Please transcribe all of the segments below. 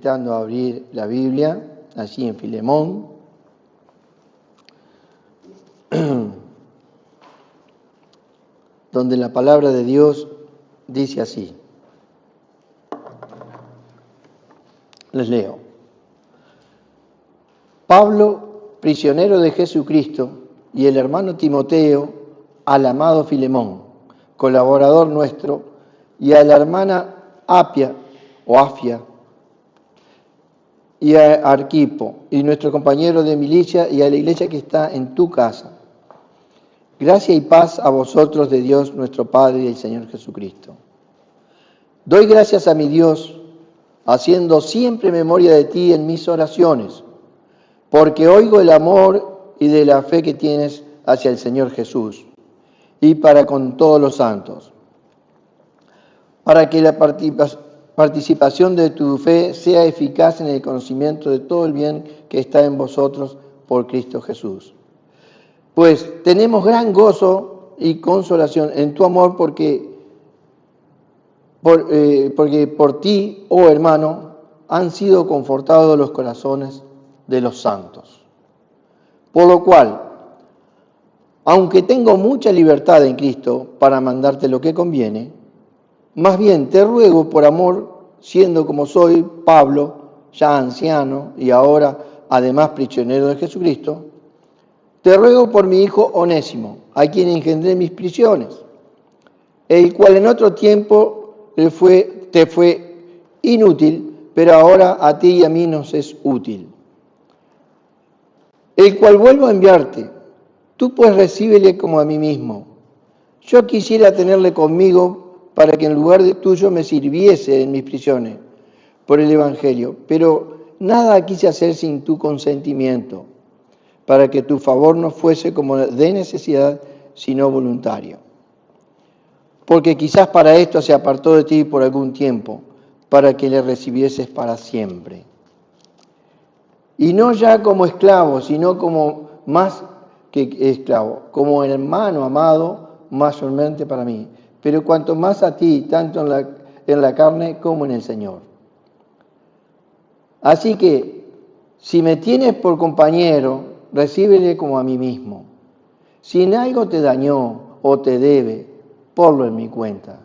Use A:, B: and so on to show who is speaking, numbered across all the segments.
A: invitando a abrir la Biblia, allí en Filemón. Donde la palabra de Dios dice así. Les leo. Pablo, prisionero de Jesucristo, y el hermano Timoteo, al amado Filemón, colaborador nuestro, y a la hermana Apia, y a Arquipo, y nuestro compañero de milicia, y a la iglesia que está en tu casa. Gracia y paz a vosotros de Dios nuestro Padre y el Señor Jesucristo. Doy gracias a mi Dios, haciendo siempre memoria de ti en mis oraciones, porque oigo el amor y de la fe que tienes hacia el Señor Jesús, y para con todos los santos, para que la participación de tu fe sea eficaz en el conocimiento de todo el bien que está en vosotros por Cristo Jesús. Pues tenemos gran gozo y consolación en tu amor porque por ti, oh hermano, han sido confortados los corazones de los santos. Por lo cual, aunque tengo mucha libertad en Cristo para mandarte lo que conviene, más bien te ruego por amor, siendo como soy, Pablo, ya anciano y ahora además prisionero de Jesucristo, te ruego por mi hijo Onésimo, a quien engendré mis prisiones, el cual en otro tiempo te fue inútil, pero ahora a ti y a mí nos es útil. El cual vuelvo a enviarte, tú pues recíbele como a mí mismo. Yo quisiera tenerle conmigo para que en lugar de tuyo me sirviese en mis prisiones por el Evangelio, pero nada quise hacer sin tu consentimiento, para que tu favor no fuese como de necesidad, sino voluntario. Porque quizás para esto se apartó de ti por algún tiempo, para que le recibieses para siempre. Y no ya como esclavo, sino como más que esclavo, como hermano amado, mayormente para mí. Pero cuanto más a ti, tanto en la carne como en el Señor. Así que, si me tienes por compañero, recíbele como a mí mismo. Si en algo te dañó o te debe, ponlo en mi cuenta.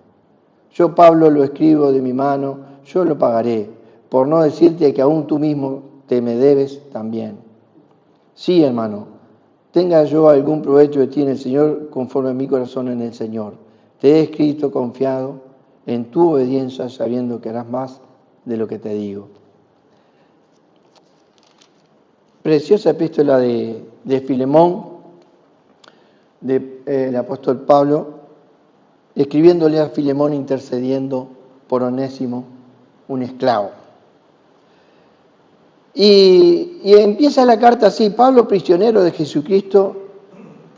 A: Yo, Pablo, lo escribo de mi mano, yo lo pagaré, por no decirte que aún tú mismo te me debes también. Sí, hermano, tenga yo algún provecho de ti en el Señor, conforme a mi corazón en el Señor. Te he escrito confiado en tu obediencia, sabiendo que harás más de lo que te digo. Preciosa epístola de Filemón, del apóstol Pablo, escribiéndole a Filemón intercediendo por Onésimo, un esclavo. Y empieza la carta así: Pablo, prisionero de Jesucristo,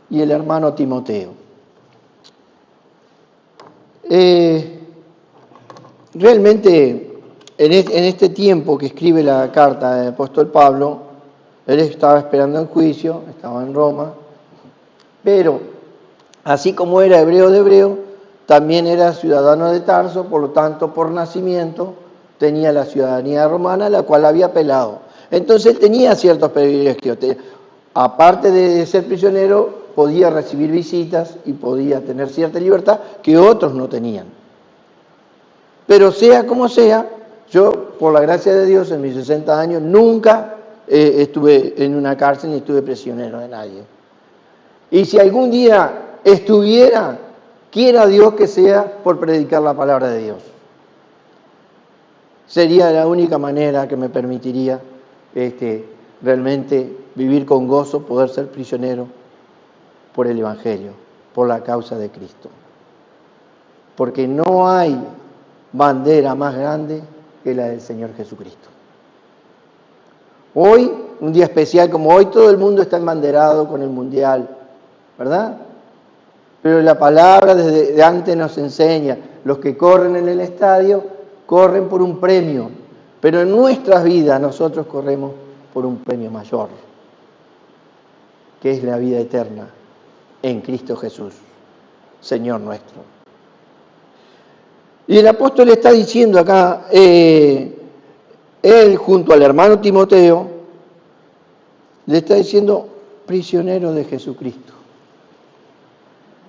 A: y el hermano Timoteo. Realmente, en este tiempo que escribe la carta del apóstol Pablo, él estaba esperando el juicio, estaba en Roma, pero así como era hebreo de hebreo, también era ciudadano de Tarso, por lo tanto, por nacimiento, tenía la ciudadanía romana, la cual había apelado. Entonces él tenía ciertos privilegios. Aparte de ser prisionero, podía recibir visitas y podía tener cierta libertad que otros no tenían. Pero sea como sea, yo, por la gracia de Dios, en mis 60 años, nunca estuve en una cárcel ni estuve prisionero de nadie. Y si algún día estuviera, quiera Dios que sea por predicar la palabra de Dios. Sería la única manera que me permitiría realmente vivir con gozo, poder ser prisionero por el Evangelio, por la causa de Cristo. Porque no hay bandera más grande que la del Señor Jesucristo. Hoy, un día especial como hoy, todo el mundo está embanderado con el Mundial, ¿verdad? Pero la palabra desde antes nos enseña, los que corren en el estadio corren por un premio, pero en nuestras vidas nosotros corremos por un premio mayor, que es la vida eterna en Cristo Jesús, Señor nuestro. Y el apóstol está diciendo acá, él junto al hermano Timoteo le está diciendo prisionero de Jesucristo.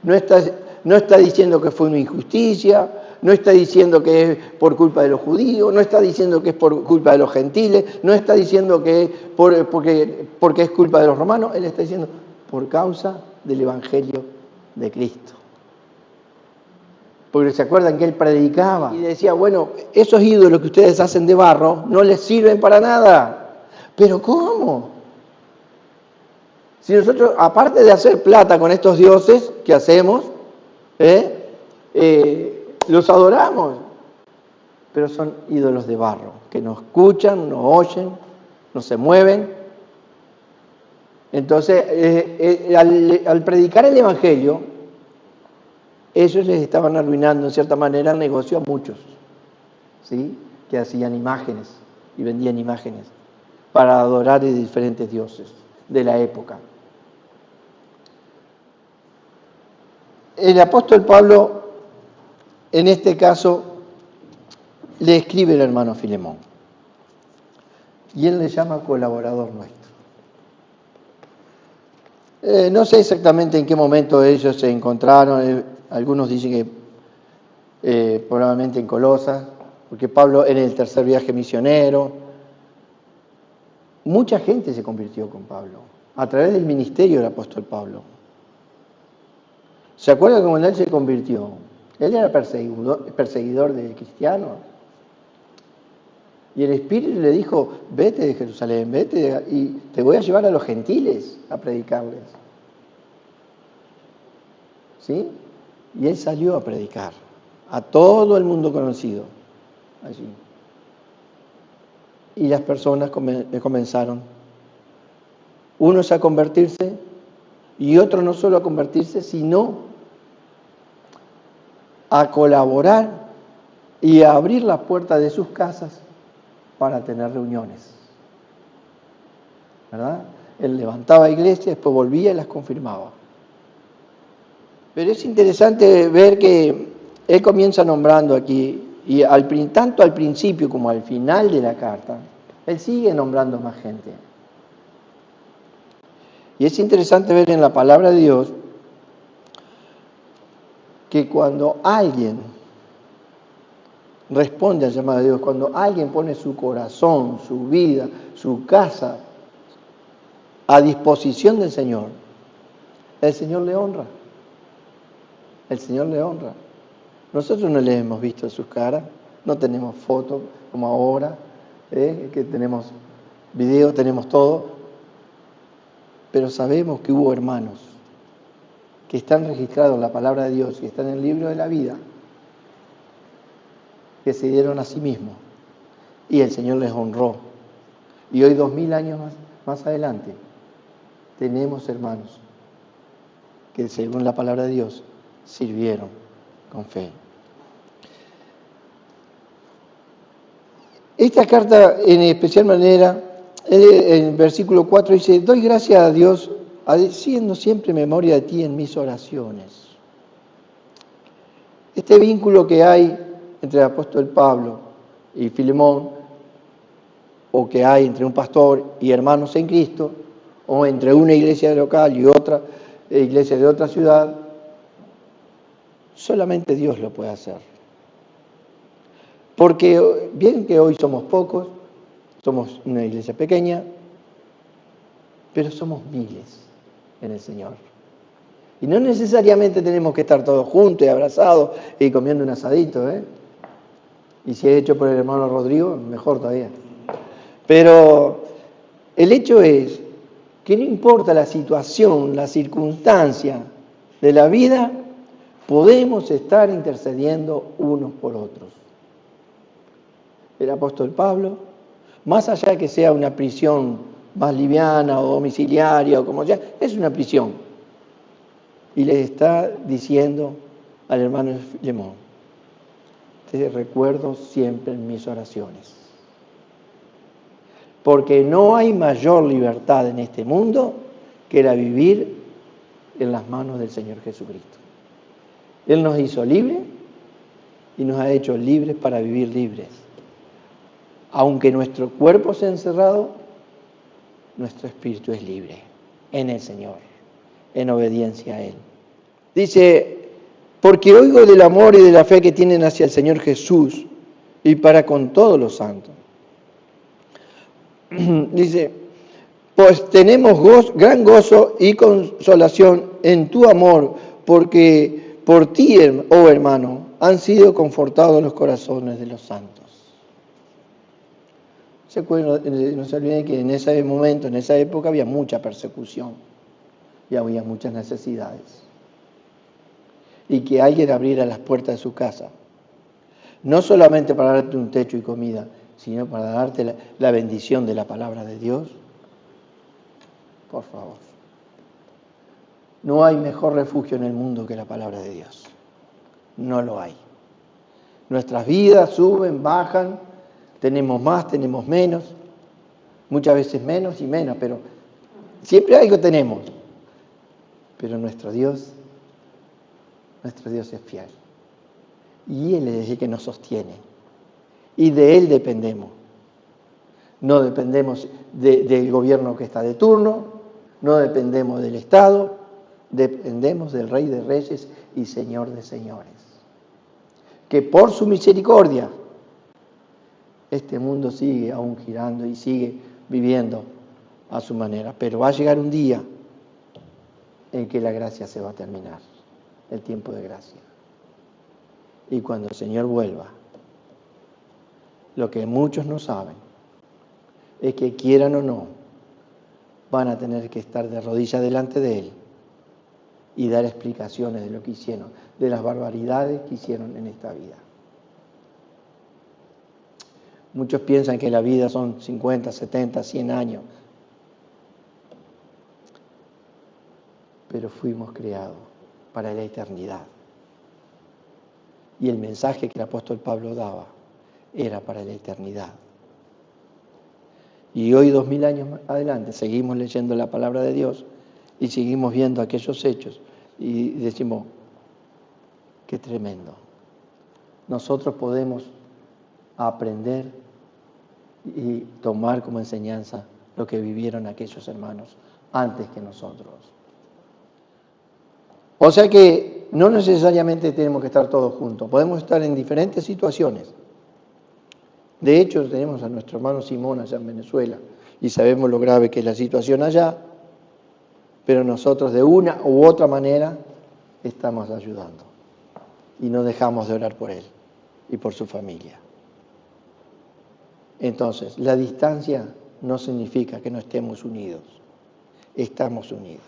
A: No está diciendo que fue una injusticia, no está diciendo que es por culpa de los judíos, no está diciendo que es por culpa de los gentiles, no está diciendo que es porque es culpa de los romanos, él está diciendo por causa del Evangelio de Cristo. Porque se acuerdan que él predicaba y decía, bueno, esos ídolos que ustedes hacen de barro no les sirven para nada. ¿Pero cómo? Si nosotros, aparte de hacer plata con estos dioses, ¿qué hacemos? Los adoramos. Pero son ídolos de barro, que no escuchan, no oyen, no se mueven. Entonces, al predicar el Evangelio, ellos les estaban arruinando, en cierta manera, el negocio a muchos, ¿sí? Que hacían imágenes y vendían imágenes para adorar a diferentes dioses de la época. El apóstol Pablo, en este caso, le escribe al hermano Filemón y él le llama colaborador nuestro. No sé exactamente en qué momento ellos se encontraron, algunos dicen que probablemente en Colosas, porque Pablo en el tercer viaje misionero, mucha gente se convirtió con Pablo, a través del ministerio del apóstol Pablo. ¿Se acuerdan cuando él se convirtió? Él era perseguidor de cristianos. Y el Espíritu le dijo, vete de Jerusalén, vete y te voy a llevar a los gentiles a predicarles. ¿Sí? Y él salió a predicar a todo el mundo conocido allí. Y las personas comenzaron, unos a convertirse y otros no solo a convertirse, sino a colaborar y a abrir las puertas de sus casas para tener reuniones. ¿Verdad? Él levantaba iglesias, después volvía y las confirmaba. Pero es interesante ver que él comienza nombrando aquí, y tanto al principio como al final de la carta, él sigue nombrando más gente. Y es interesante ver en la palabra de Dios que cuando alguien responde al llamado de Dios, cuando alguien pone su corazón, su vida, su casa a disposición del Señor, el Señor le honra. El Señor le honra. Nosotros no le hemos visto sus caras, no tenemos fotos como ahora, que tenemos video, tenemos todo, pero sabemos que hubo hermanos que están registrados en la palabra de Dios y están en el libro de la vida, que se dieron a sí mismos y el Señor les honró. Y hoy, 2000 años más adelante, tenemos hermanos que según la palabra de Dios sirvieron con fe. Esta carta, en especial manera, en el versículo 4 dice, doy gracias a Dios haciendo siempre memoria de ti en mis oraciones. Este vínculo que hay entre el apóstol Pablo y Filemón, o que hay entre un pastor y hermanos en Cristo, o entre una iglesia local y otra iglesia de otra ciudad, solamente Dios lo puede hacer. Porque bien que hoy somos pocos, somos una iglesia pequeña, pero somos miles en el Señor. Y no necesariamente tenemos que estar todos juntos y abrazados y comiendo un asadito, Y si es hecho por el hermano Rodrigo, mejor todavía. Pero el hecho es que no importa la situación, la circunstancia de la vida, podemos estar intercediendo unos por otros. El apóstol Pablo, más allá de que sea una prisión más liviana o domiciliaria o como sea, es una prisión. Y le está diciendo al hermano Filemón, te recuerdo siempre en mis oraciones. Porque no hay mayor libertad en este mundo que la vivir en las manos del Señor Jesucristo. Él nos hizo libres y nos ha hecho libres para vivir libres. Aunque nuestro cuerpo sea encerrado, nuestro espíritu es libre en el Señor, en obediencia a Él. Dice, porque oigo del amor y de la fe que tienen hacia el Señor Jesús y para con todos los santos. Dice, pues tenemos gran gozo y consolación en tu amor, porque por ti, oh hermano, han sido confortados los corazones de los santos. No se olviden que en ese momento, en esa época, había mucha persecución y había muchas necesidades. Y que alguien abriera las puertas de su casa, no solamente para darte un techo y comida, sino para darte la bendición de la palabra de Dios. Por favor. No hay mejor refugio en el mundo que la palabra de Dios. No lo hay. Nuestras vidas suben, bajan, tenemos más, tenemos menos, muchas veces menos y menos, pero siempre algo tenemos. Pero nuestro Dios es fiel. Y Él es el que nos sostiene. Y de Él dependemos. No dependemos del gobierno que está de turno, no dependemos del Estado, dependemos del Rey de Reyes y Señor de Señores. Que por su misericordia este mundo sigue aún girando y sigue viviendo a su manera. Pero va a llegar un día en que la gracia se va a terminar, el tiempo de gracia. Y cuando el Señor vuelva, lo que muchos no saben es que quieran o no, van a tener que estar de rodillas delante de Él y dar explicaciones de lo que hicieron, de las barbaridades que hicieron en esta vida. Muchos piensan que la vida son 50, 70, 100 años. Pero fuimos creados para la eternidad. Y el mensaje que el apóstol Pablo daba era para la eternidad. Y hoy, 2000 años más adelante, seguimos leyendo la palabra de Dios y seguimos viendo aquellos hechos y decimos, qué tremendo. Nosotros podemos aprender y tomar como enseñanza lo que vivieron aquellos hermanos antes que nosotros. O sea que no necesariamente tenemos que estar todos juntos, podemos estar en diferentes situaciones. De hecho, tenemos a nuestro hermano Simón allá en Venezuela y sabemos lo grave que es la situación allá, pero nosotros de una u otra manera estamos ayudando y no dejamos de orar por él y por su familia. Entonces, la distancia no significa que no estemos unidos, estamos unidos.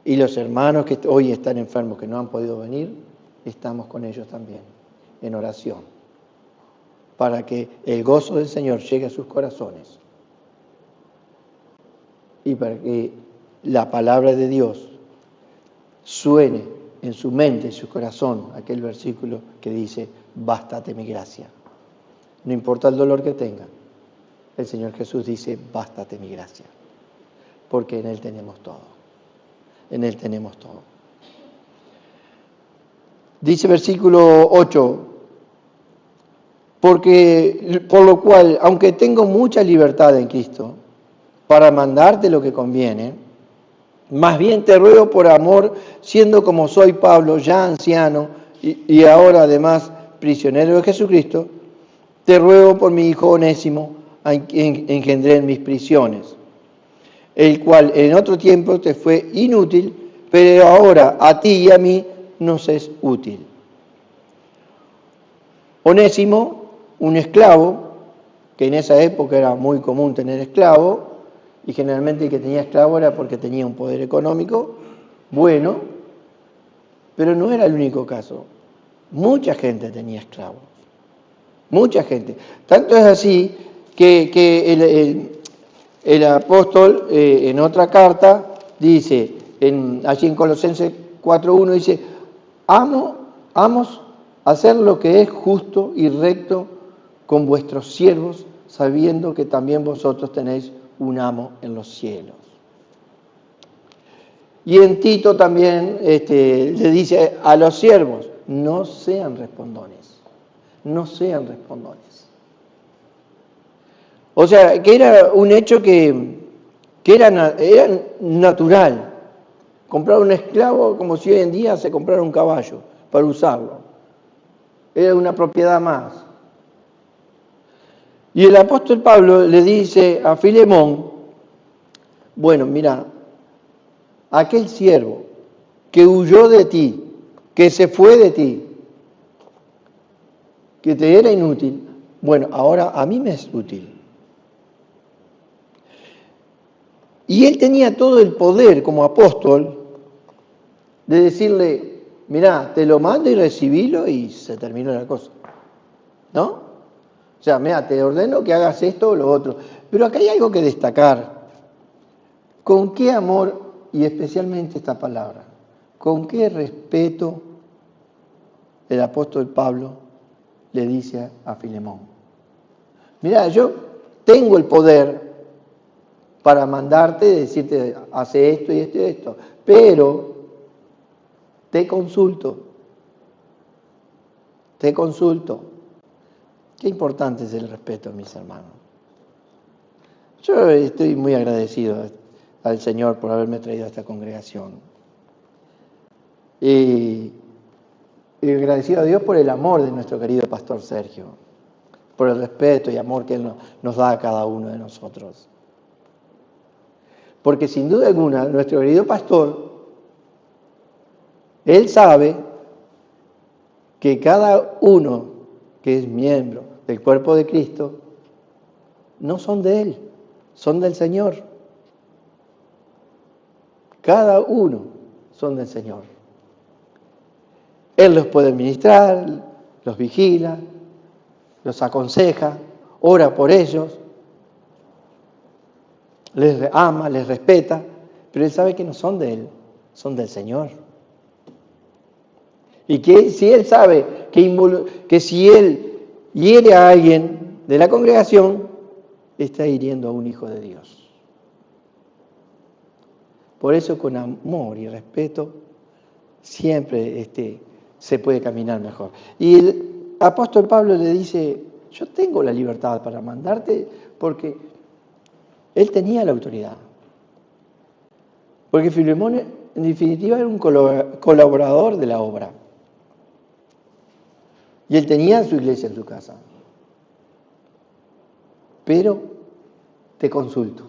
A: Y los hermanos que hoy están enfermos, que no han podido venir, estamos con ellos también, en oración, para que el gozo del Señor llegue a sus corazones y para que la palabra de Dios suene en su mente, en su corazón, aquel versículo que dice, bástate mi gracia. No importa el dolor que tengan, el Señor Jesús dice, bástate mi gracia, porque en Él tenemos todo. En Él tenemos todo. Dice versículo 8, por lo cual, aunque tengo mucha libertad en Cristo, para mandarte lo que conviene, más bien te ruego por amor, siendo como soy Pablo, ya anciano, y ahora además prisionero de Jesucristo, te ruego por mi hijo Onésimo, a quien engendré en mis prisiones, el cual en otro tiempo te fue inútil, pero ahora a ti y a mí nos es útil. Onésimo, un esclavo, que en esa época era muy común tener esclavo, y generalmente el que tenía esclavo era porque tenía un poder económico bueno, pero no era el único caso. Mucha gente tenía esclavos, mucha gente. Tanto es así que el apóstol en otra carta dice, allí en Colosenses 4:1 dice, amos hacer lo que es justo y recto con vuestros siervos, sabiendo que también vosotros tenéis un amo en los cielos. Y en Tito también le dice a los siervos, no sean respondones, no sean respondones. O sea, que era un hecho que era natural. Comprar un esclavo como si hoy en día se comprara un caballo para usarlo. Era una propiedad más. Y el apóstol Pablo le dice a Filemón, bueno, mira, aquel siervo que huyó de ti, que se fue de ti, que te era inútil, bueno, ahora a mí me es útil. Y él tenía todo el poder como apóstol de decirle, mirá, te lo mando y recibilo y se terminó la cosa. ¿No? O sea, mirá, te ordeno que hagas esto o lo otro. Pero acá hay algo que destacar. ¿Con qué amor, y especialmente esta palabra, con qué respeto el apóstol Pablo le dice a Filemón? Mirá, yo tengo el poder para mandarte y decirte, hace esto y esto y esto, pero te consulto. Qué importante es el respeto, mis hermanos. Yo estoy muy agradecido al Señor por haberme traído a esta congregación. Y agradecido a Dios por el amor de nuestro querido pastor Sergio, por el respeto y amor que Él nos da a cada uno de nosotros. Porque sin duda alguna, nuestro querido pastor, Él sabe que cada uno que es miembro del cuerpo de Cristo, no son de Él, son del Señor. Cada uno son del Señor. Él los puede ministrar, los vigila, los aconseja, ora por ellos, les ama, les respeta, pero Él sabe que no son de Él, son del Señor. Y que si Él sabe que si Él hiere a alguien de la congregación, está hiriendo a un hijo de Dios. Por eso con amor y respeto siempre se puede caminar mejor. Y el apóstol Pablo le dice, yo tengo la libertad para mandarte porque él tenía la autoridad. Porque Filemón en definitiva era un colaborador de la obra. Y él tenía su iglesia en su casa. Pero te consulto.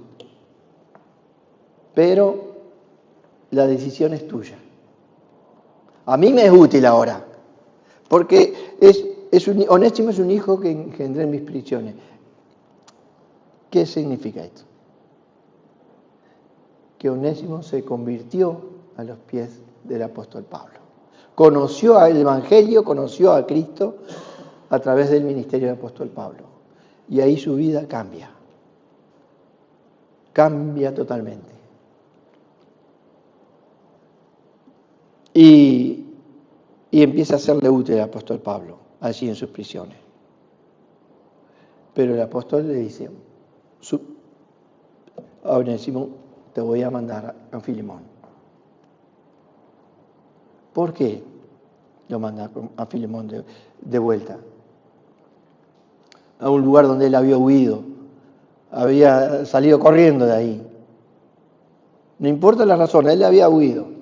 A: Pero la decisión es tuya. A mí me es útil ahora, porque Onésimo es un hijo que engendré en mis prisiones. ¿Qué significa esto? Que Onésimo se convirtió a los pies del apóstol Pablo. Conoció al Evangelio, conoció a Cristo a través del ministerio del apóstol Pablo. Y ahí su vida cambia. Cambia totalmente. Y empieza a serle útil al apóstol Pablo, allí en sus prisiones. Pero el apóstol le dice, a Onésimo, te voy a mandar a Filemón. ¿Por qué lo manda a Filemón de vuelta? A un lugar donde él había huido, había salido corriendo de ahí. No importa la razón, él había huido.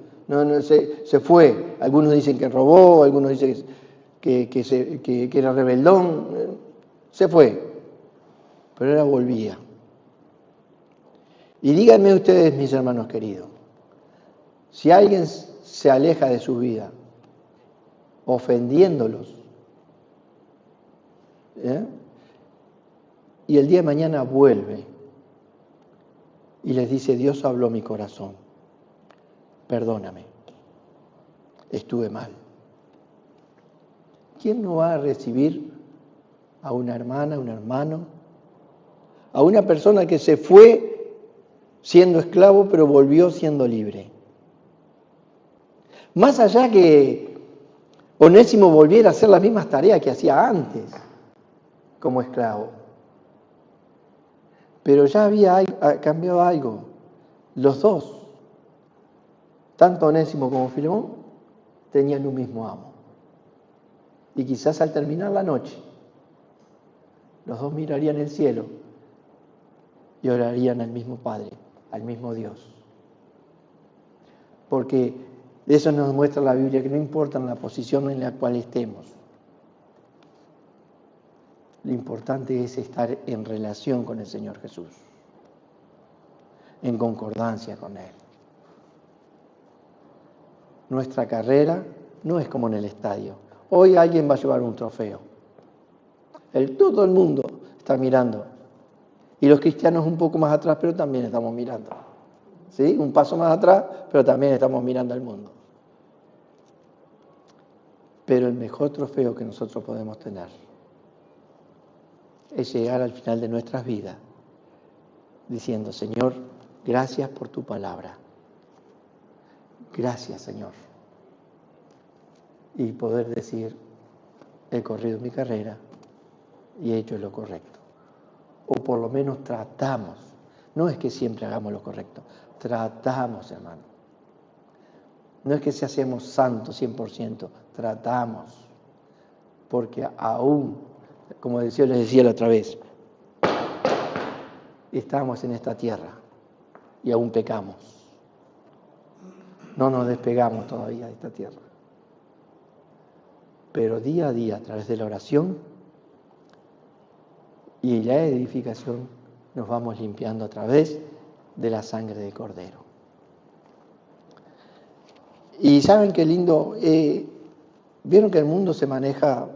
A: Se fue. Algunos dicen que robó, algunos dicen que era rebeldón. Se fue. Pero ahora volvía. Y díganme ustedes, mis hermanos queridos, si alguien se aleja de su vida, ofendiéndolos, y el día de mañana vuelve y les dice, Dios habló mi corazón, perdóname, estuve mal. ¿Quién no va a recibir a una hermana, a un hermano, a una persona que se fue siendo esclavo pero volvió siendo libre? Más allá que Onésimo volviera a hacer las mismas tareas que hacía antes como esclavo. Pero ya había cambiado algo. Los dos, tanto Onésimo como Filemón, tenían un mismo amo. Y quizás al terminar la noche, los dos mirarían el cielo y orarían al mismo Padre, al mismo Dios. Porque eso nos muestra la Biblia, que no importa la posición en la cual estemos. Lo importante es estar en relación con el Señor Jesús, en concordancia con Él. Nuestra carrera no es como en el estadio. Hoy alguien va a llevar un trofeo. Todo el mundo está mirando. Y los cristianos un poco más atrás, pero también estamos mirando. ¿Sí? Un paso más atrás, pero también estamos mirando al mundo. Pero el mejor trofeo que nosotros podemos tener es llegar al final de nuestras vidas diciendo: Señor, gracias por tu palabra. Gracias, Señor. Y poder decir: he corrido mi carrera y he hecho lo correcto. O por lo menos tratamos. No es que siempre hagamos lo correcto. Tratamos, hermano. No es que si hacemos santos 100%. Tratamos. Porque aún, como les decía la otra vez, estamos en esta tierra y aún pecamos. No nos despegamos todavía de esta tierra. Pero día a día, a través de la oración y la edificación, nos vamos limpiando a través de la sangre de Cordero. Y ¿saben qué lindo? Vieron que el mundo se maneja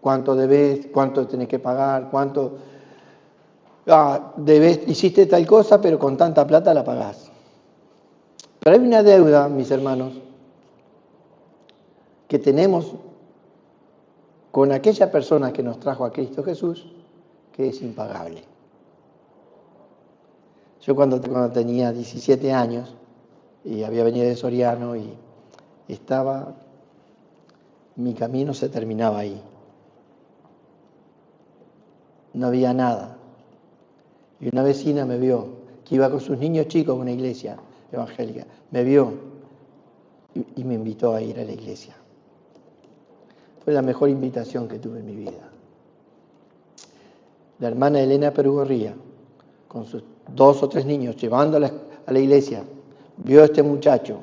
A: cuánto debes, cuánto tenés que pagar, cuánto debes, hiciste tal cosa, pero con tanta plata la pagás. Pero hay una deuda, mis hermanos, que tenemos con aquella persona que nos trajo a Cristo Jesús, que es impagable. Yo cuando tenía 17 años y había venido de Soriano y mi camino se terminaba ahí. No había nada. Y una vecina me vio, que iba con sus niños chicos a una iglesia evangélica, me vio y me invitó a ir a la iglesia. Fue la mejor invitación que tuve en mi vida. La hermana Elena Perugorría, con sus 2 o 3 niños, llevándola a la iglesia, vio a este muchacho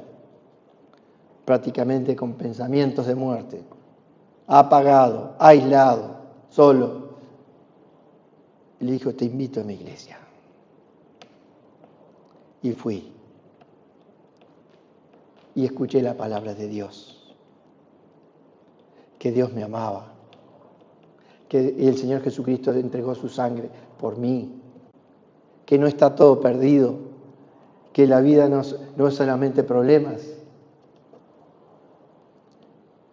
A: prácticamente con pensamientos de muerte, apagado, aislado, solo. Y le dijo: te invito a mi iglesia. Y fui. Y escuché la palabra de Dios. Que Dios me amaba. Que el Señor Jesucristo entregó su sangre por mí. Que no está todo perdido. Que la vida no es solamente problemas.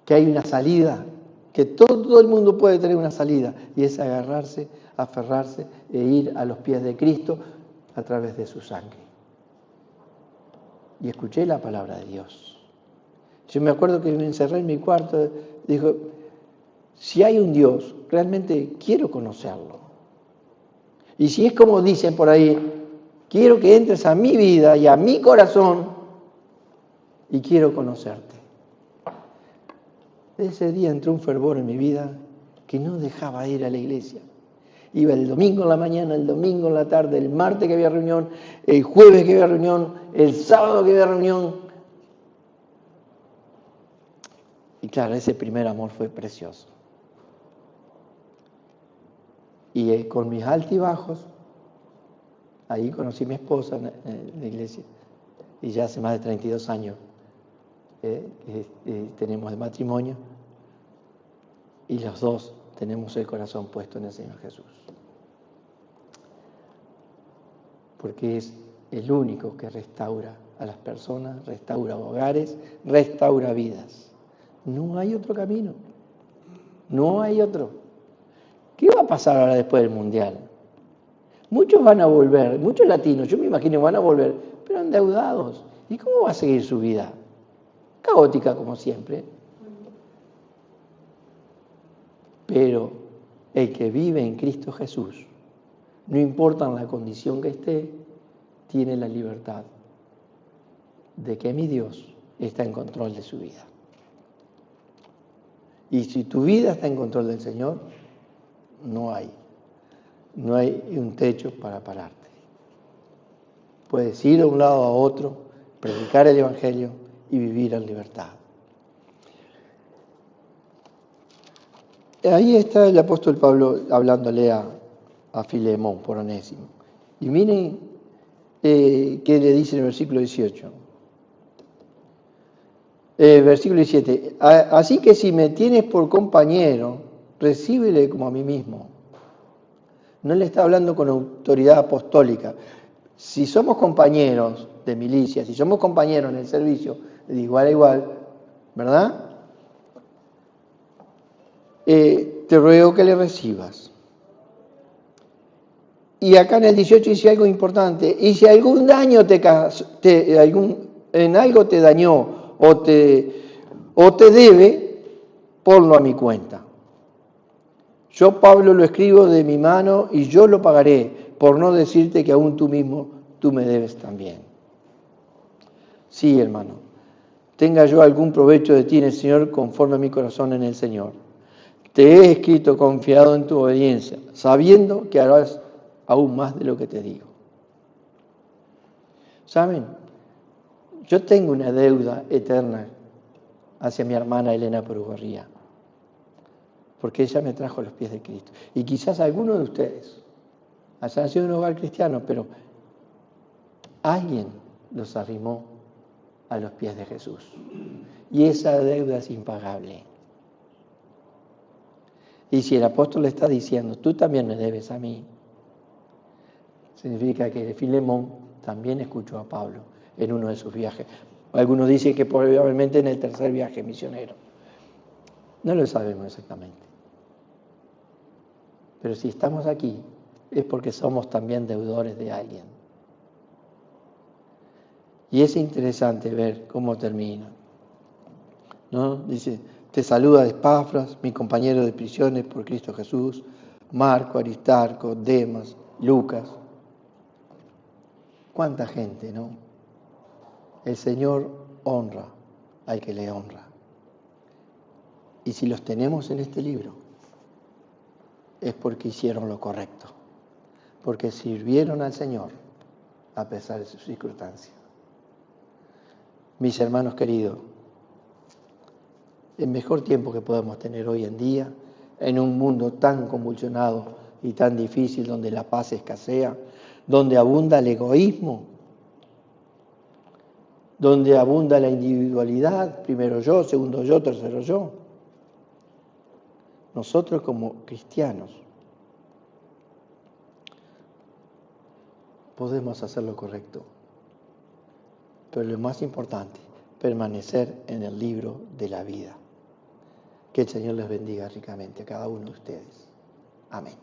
A: Que hay una salida. Que todo el mundo puede tener una salida. Y es agarrarse, aferrarse e ir a los pies de Cristo a través de su sangre. Y escuché la palabra de Dios. Yo me acuerdo que me encerré en mi cuarto, dijo: si hay un Dios, realmente quiero conocerlo. Y si es como dicen por ahí, quiero que entres a mi vida y a mi corazón y quiero conocerte. Ese día entró un fervor en mi vida que no dejaba ir a la iglesia. Iba el domingo en la mañana, el domingo en la tarde, el martes que había reunión, el jueves que había reunión, el sábado que había reunión. Y claro, ese primer amor fue precioso. Y con mis altibajos, ahí conocí a mi esposa en la iglesia. Y ya hace más de 32 años tenemos de matrimonio. Y los dos tenemos el corazón puesto en el Señor Jesús. Porque es el único que restaura a las personas, restaura hogares, restaura vidas. No hay otro camino. No hay otro. ¿Qué va a pasar ahora después del Mundial? Muchos van a volver, muchos latinos, yo me imagino, van a volver, pero endeudados. ¿Y cómo va a seguir su vida? Caótica como siempre. Pero el que vive en Cristo Jesús, no importa en la condición que esté, tiene la libertad de que mi Dios está en control de su vida. Y si tu vida está en control del Señor, no hay no hay un techo para pararte. Puedes ir de un lado a otro, predicar el Evangelio y vivir en libertad. Ahí está el apóstol Pablo hablándole a Filemón por Onésimo. Y miren qué le dice en el versículo 18. Versículo 17. Así que si me tienes por compañero, recíbele como a mí mismo. No le está hablando con autoridad apostólica. Si somos compañeros de milicia, si somos compañeros en el servicio, de igual a igual, ¿verdad? Te ruego que le recibas. Y acá en el 18 dice algo importante. Y si algún daño en algo te dañó o te debe, ponlo a mi cuenta. Yo, Pablo, lo escribo de mi mano y yo lo pagaré, por no decirte que aún tú mismo, tú me debes también. Sí, hermano, tenga yo algún provecho de ti en el Señor conforme a mi corazón en el Señor. Te he escrito confiado en tu obediencia, sabiendo que harás aún más de lo que te digo. ¿Saben? Yo tengo una deuda eterna hacia mi hermana Elena Perugarría, porque ella me trajo a los pies de Cristo. Y quizás alguno de ustedes haya nacido en un hogar cristiano, pero alguien los arrimó a los pies de Jesús. Y esa deuda es impagable. Y si el apóstol le está diciendo, tú también me debes a mí, significa que Filemón también escuchó a Pablo en uno de sus viajes. Algunos dicen que probablemente en el tercer viaje misionero. No lo sabemos exactamente. Pero si estamos aquí, es porque somos también deudores de alguien. Y es interesante ver cómo termina, ¿no? Dice, te saluda Epafras, mi compañero de prisiones por Cristo Jesús, Marco, Aristarco, Demas, Lucas. ¿Cuánta gente, no? El Señor honra al que le honra. Y si los tenemos en este libro, es porque hicieron lo correcto, porque sirvieron al Señor a pesar de sus circunstancias. Mis hermanos queridos, el mejor tiempo que podemos tener hoy en día, en un mundo tan convulsionado y tan difícil, donde la paz escasea, donde abunda el egoísmo, donde abunda la individualidad, primero yo, segundo yo, tercero yo. Nosotros como cristianos podemos hacer lo correcto, pero lo más importante, permanecer en el libro de la vida. Que el Señor les bendiga ricamente a cada uno de ustedes. Amén.